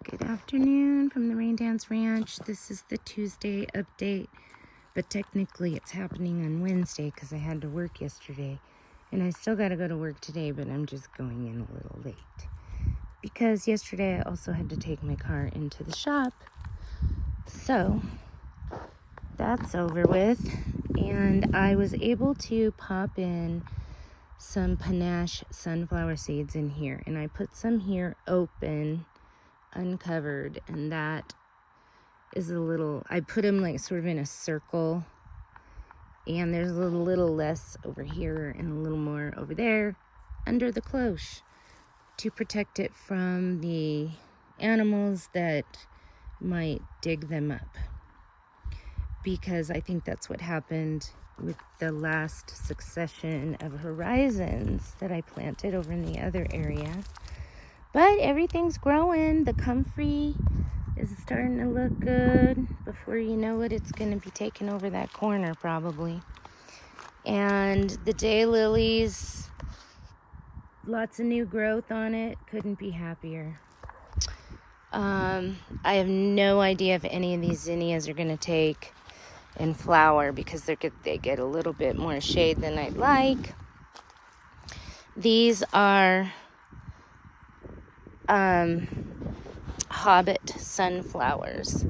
Good afternoon from the Rain Dance Ranch. This is the Tuesday update, but technically it's happening on Wednesday because I had to work yesterday. And I still got to go to work today, but I'm just going in a little late. Because yesterday I also had to take my car into the shop. So that's over with. And I was able to pop in some panache sunflower seeds in here. And I put some here open, uncovered, and that is a little, I put them like sort of in a circle, and there's a little less over here and a little more over there under the cloche to protect it from the animals that might dig them up, because I think that's what happened with the last succession of horizons that I planted over in the other area. But everything's growing. The comfrey is starting to look good. Before you know it, it's going to be taking over that corner probably. And the daylilies, lots of new growth on it. Couldn't be happier. I have no idea if any of these zinnias are going to take and flower because they get a little bit more shade than I'd like. These are hobbit sunflowers,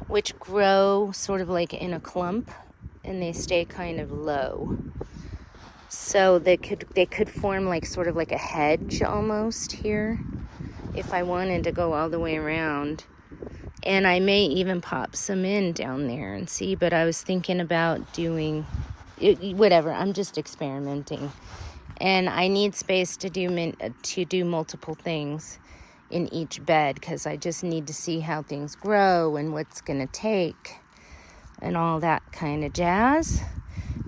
which grow sort of like in a clump, and they stay kind of low. So they could form like sort of like a hedge almost here if I wanted to go all the way around. And I may even pop some in down there and see, but I was thinking about doing whatever. I'm just experimenting. And I need space to do multiple things in each bed, because I just need to see how things grow and what's going to take and all that kind of jazz,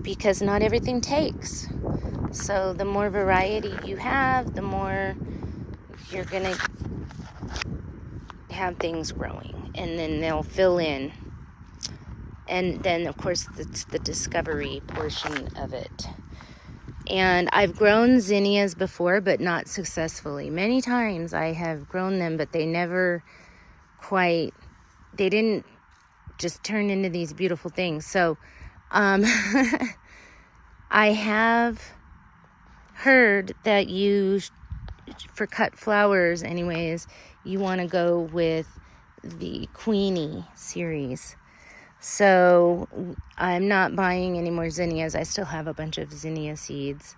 because not everything takes. So the more variety you have, the more you're going to have things growing, and then they'll fill in. And then, of course, it's the discovery portion of it. And I've grown zinnias before, but not successfully. Many times I have grown them, but they didn't just turn into these beautiful things. So I have heard that for cut flowers anyways, you want to go with the Queenie series. So I'm not buying any more zinnias. I still have a bunch of zinnia seeds.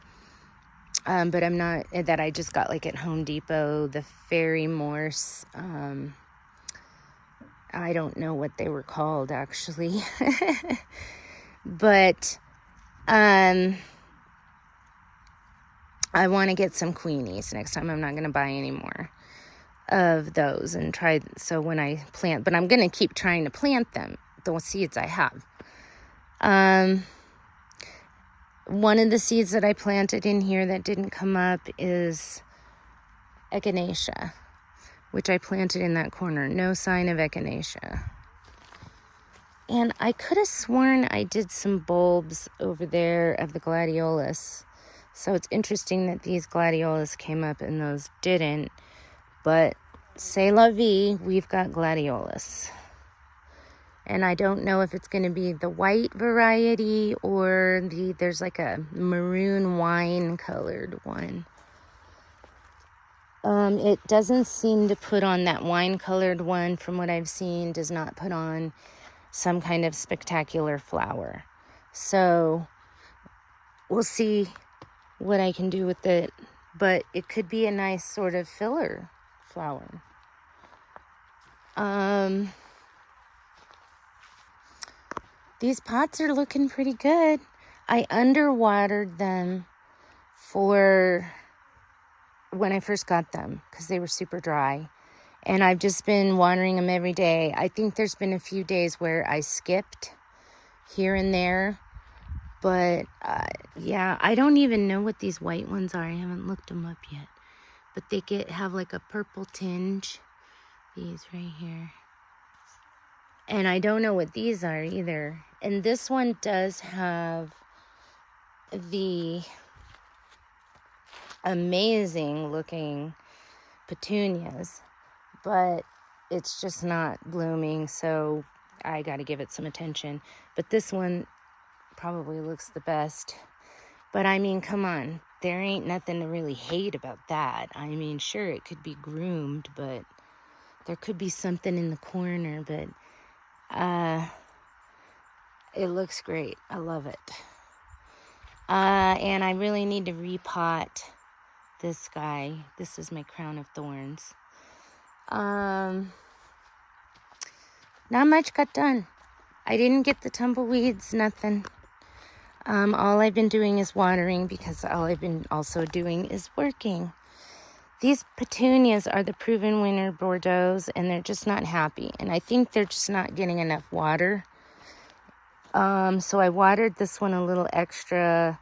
But I'm not, that I just got like at Home Depot, the fairy morse. I don't know what they were called actually. But I want to get some Queenies next time. I'm not going to buy any more of those and try. So when I plant, but I'm going to keep trying to plant them, the seeds I have. One of the seeds that I planted in here that didn't come up is echinacea, which I planted in that corner. No sign of echinacea. And I could have sworn I did some bulbs over there of the gladiolus. So it's interesting that these gladiolus came up and those didn't. But c'est la vie, we've got gladiolus. And I don't know if it's going to be the white variety or there's like a maroon wine colored one. It doesn't seem to put on that wine colored one, from what I've seen, does not put on some kind of spectacular flower. So we'll see what I can do with it, but it could be a nice sort of filler flower. These pots are looking pretty good. I underwatered them for when I first got them because they were super dry. And I've just been watering them every day. I think there's been a few days where I skipped here and there. But yeah, I don't even know what these white ones are. I haven't looked them up yet. But they have like a purple tinge. These right here. And I don't know what these are either. And this one does have the amazing looking petunias, but it's just not blooming, so I got to give it some attention. But this one probably looks the best. But I mean, come on, there ain't nothing to really hate about that. I mean, sure, it could be groomed, but there could be something in the corner, but it looks great. I love it. And I really need to repot this guy. This is my crown of thorns. Not much got done. I didn't get the tumbleweeds, nothing. All I've been doing is watering because all I've been also doing is working. These petunias are the proven winner Bordeaux's, and they're just not happy. And I think they're just not getting enough water. So I watered this one a little extra.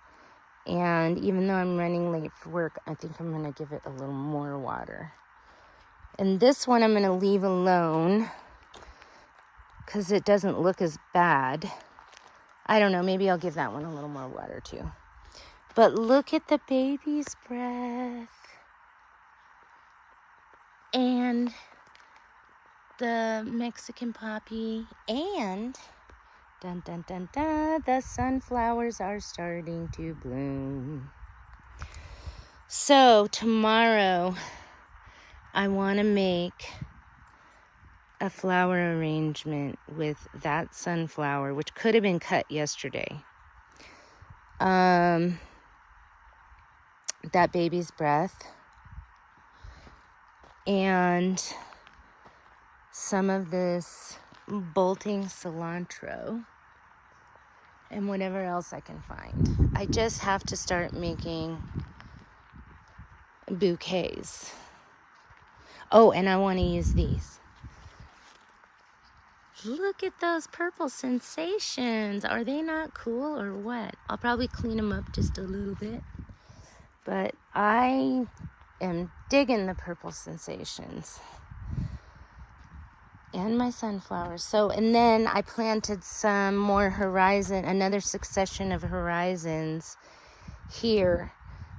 And even though I'm running late for work, I think I'm going to give it a little more water. And this one I'm going to leave alone because it doesn't look as bad. I don't know, maybe I'll give that one a little more water too. But look at the baby's breath. And the Mexican poppy. And, dun dun dun dun, the sunflowers are starting to bloom. So tomorrow, I want to make a flower arrangement with that sunflower, which could have been cut yesterday. That baby's breath. And some of this bolting cilantro. And whatever else I can find. I just have to start making bouquets. Oh, and I want to use these. Look at those purple sensations. Are they not cool or what? I'll probably clean them up just a little bit. But I am digging the purple sensations. And my sunflowers. So, and then I planted some more another succession of horizons here.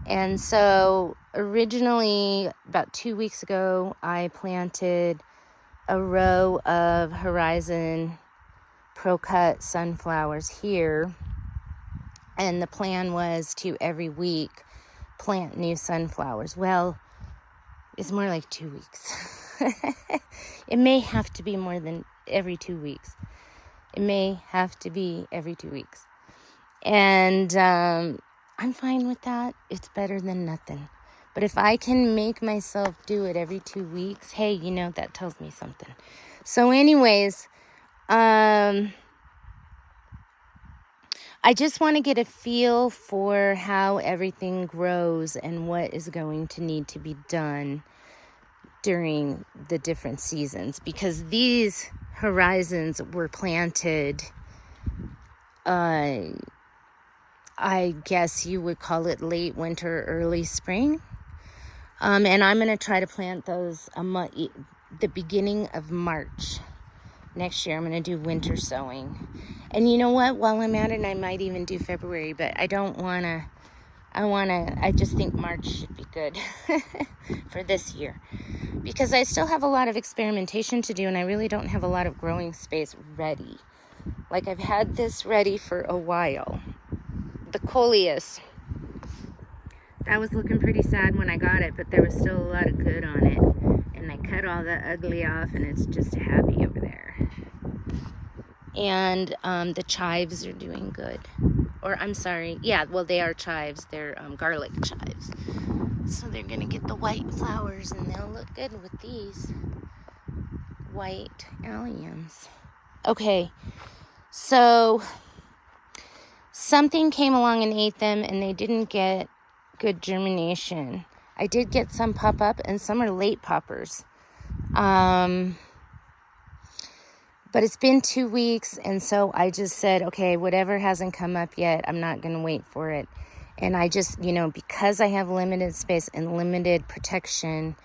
And so originally, about 2 weeks ago, I planted a row of Horizon Pro Cut sunflowers here. And the plan was to every week plant new sunflowers. Well, it's more like 2 weeks. It may have to be more than every 2 weeks. It may have to be every 2 weeks. And I'm fine with that. It's better than nothing. But if I can make myself do it every 2 weeks, hey, that tells me something. So anyways, I just want to get a feel for how everything grows and what is going to need to be done during the different seasons. Because these horizons were planted, I guess you would call it late winter, early spring. And I'm going to try to plant those the beginning of March. Next year, I'm going to do winter sowing. And you know what? While I'm at it, I might even do February. But I don't want to. I just think March should be good for this year. Because I still have a lot of experimentation to do. And I really don't have a lot of growing space ready. Like I've had this ready for a while. The coleus. That was looking pretty sad when I got it, but there was still a lot of good on it. And I cut all the ugly off, and it's just happy over there. And the chives are doing good. Or, I'm sorry. Yeah, well, they are chives. They're garlic chives. So they're going to get the white flowers, and they'll look good with these white alliums. Okay, so something came along and ate them, and they didn't get good germination. I did get some pop up, and some are late poppers. But it's been 2 weeks, and so I just said, okay, whatever hasn't come up yet, I'm not going to wait for it. And I just, because I have limited space and limited protection,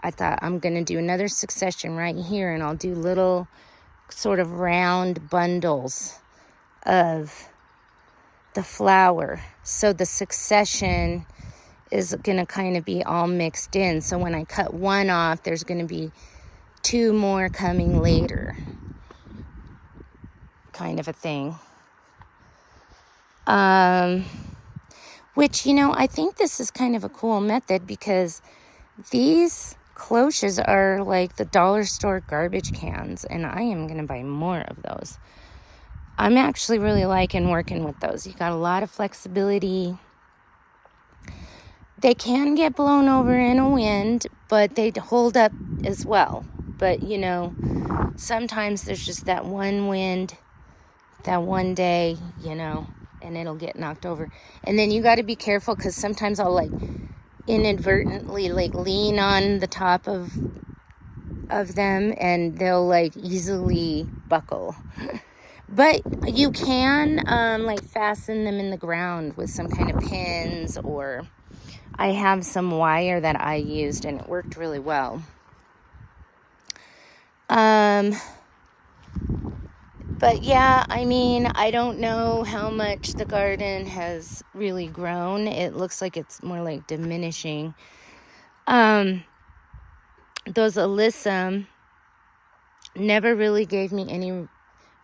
I thought I'm going to do another succession right here, and I'll do little sort of round bundles of the flower. So the succession is going to kind of be all mixed in. So when I cut one off, there's going to be 2 more coming later, kind of a thing. Which, I think this is kind of a cool method because these cloches are like the dollar store garbage cans, and I am going to buy more of those. I'm actually really liking working with those. You got a lot of flexibility. They can get blown over in a wind, but they hold up as well. But, sometimes there's just that one wind, that one day, and it'll get knocked over. And then you got to be careful because sometimes I'll inadvertently lean on the top of them, and they'll easily buckle. But you can fasten them in the ground with some kind of pins, or I have some wire that I used and it worked really well. But yeah, I don't know how much the garden has really grown. It looks like it's more like diminishing. Those alyssum never really gave me any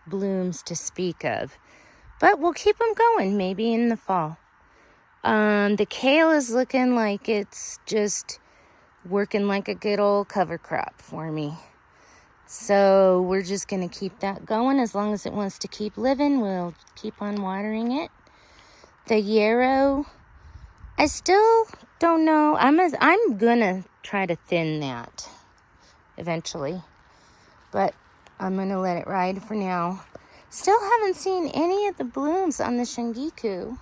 blooms to speak of. But we'll keep them going, maybe in the fall. The kale is looking like it's just working like a good old cover crop for me. So we're just going to keep that going. As long as it wants to keep living, we'll keep on watering it. The yarrow, I still don't know. I'm going to try to thin that eventually. But I'm going to let it ride for now. Still haven't seen any of the blooms on the shingiku.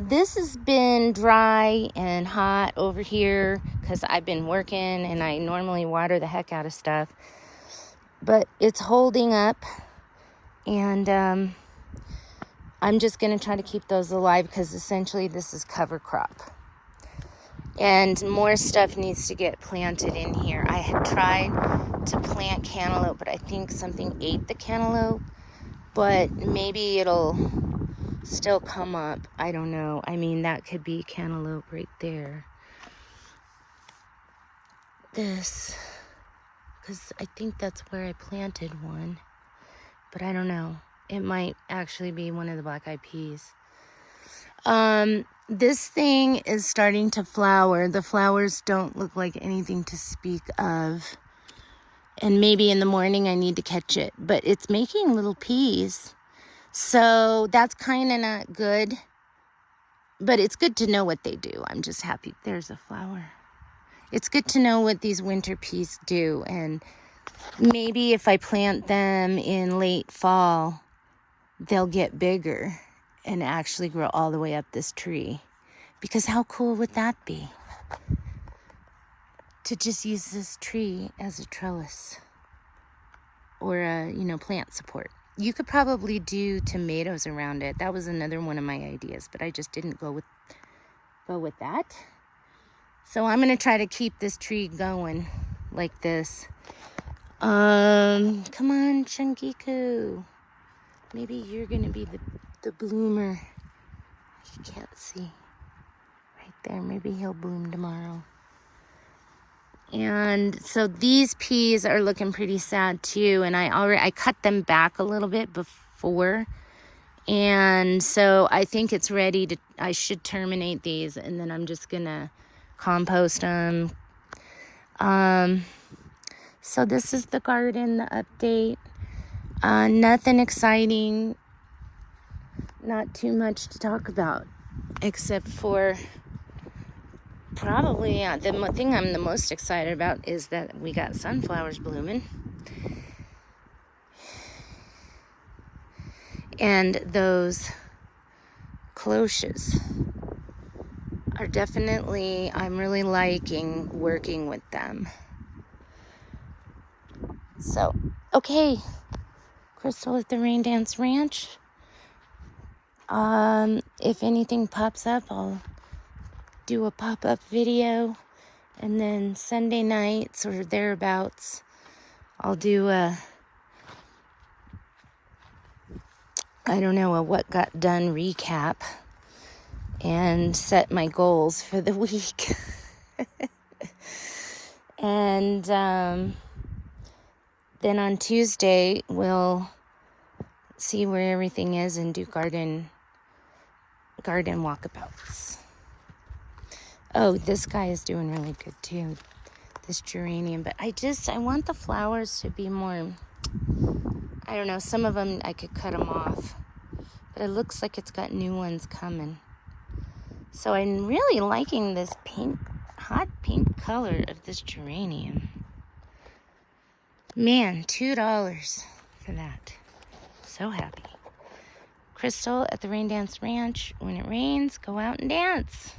This has been dry and hot over here because I've been working and I normally water the heck out of stuff. But it's holding up, and I'm just going to try to keep those alive because essentially this is cover crop. And more stuff needs to get planted in here. I had tried to plant cantaloupe, but I think something ate the cantaloupe. But maybe it'll still come up. I don't know. That could be cantaloupe right there. This, because I think that's where I planted one. But I don't know. It might actually be one of the black-eyed peas. This thing is starting to flower. The flowers don't look like anything to speak of. And maybe in the morning I need to catch it. But it's making little peas. So that's kind of not good. But it's good to know what they do. I'm just happy. There's a flower. It's good to know what these winter peas do. And maybe if I plant them in late fall, they'll get bigger and actually grow all the way up this tree. Because how cool would that be? To just use this tree as a trellis or a, plant support. You could probably do tomatoes around it. That was another one of my ideas, but I just didn't go with that. So I'm going to try to keep this tree going like this. Come on, Shungiku. Maybe you're going to be the bloomer. You can't see. Right there. Maybe he'll bloom tomorrow. And so these peas are looking pretty sad too. And I cut them back a little bit before. And so I think it's ready I should terminate these. And then I'm just going to compost them. So this is the garden, the update. Nothing exciting. Not too much to talk about. Except for probably the thing I'm the most excited about is that we got sunflowers blooming. And those cloches are definitely, I'm really liking working with them. So, okay, Crystal at the Rain Dance Ranch. If anything pops up, I'll do a pop-up video. And then Sunday nights or thereabouts, I'll do a what got done recap and set my goals for the week. And then on Tuesday, we'll see where everything is and do garden walkabouts. Oh, this guy is doing really good too, this geranium. But I want the flowers to be more, I don't know, some of them I could cut them off. But it looks like it's got new ones coming. So I'm really liking this pink, hot pink color of this geranium. Man, $2 for that. So happy. Crystal at the Rain Dance Ranch. When it rains, go out and dance.